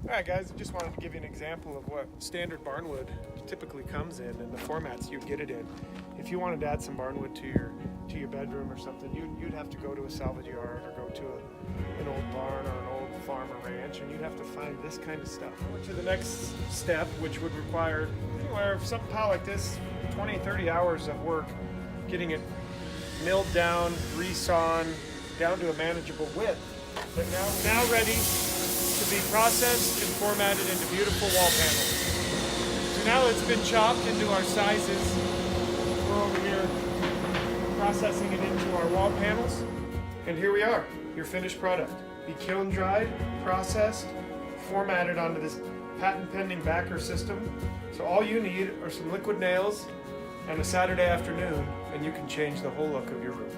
Alright guys, I just wanted to give you an example of what standard barnwood typically comes in and the formats you'd get it in. If you wanted to add some barnwood to your bedroom or something, you'd have to go to a salvage yard or go to an old barn or an old farm or ranch, and you'd have to find this kind of stuff. To the next step, which would require anywhere some pile like this, 20-30 hours of work getting it milled down, resawn down to a manageable width. But now ready to be processed and formatted into beautiful wall panels. So now it's been chopped into our sizes. We're over here processing it into our wall panels. And here we are, your finished product. Be kiln dried, processed, formatted onto this patent pending backer system. So all you need are some liquid nails and a Saturday afternoon, and you can change the whole look of your room.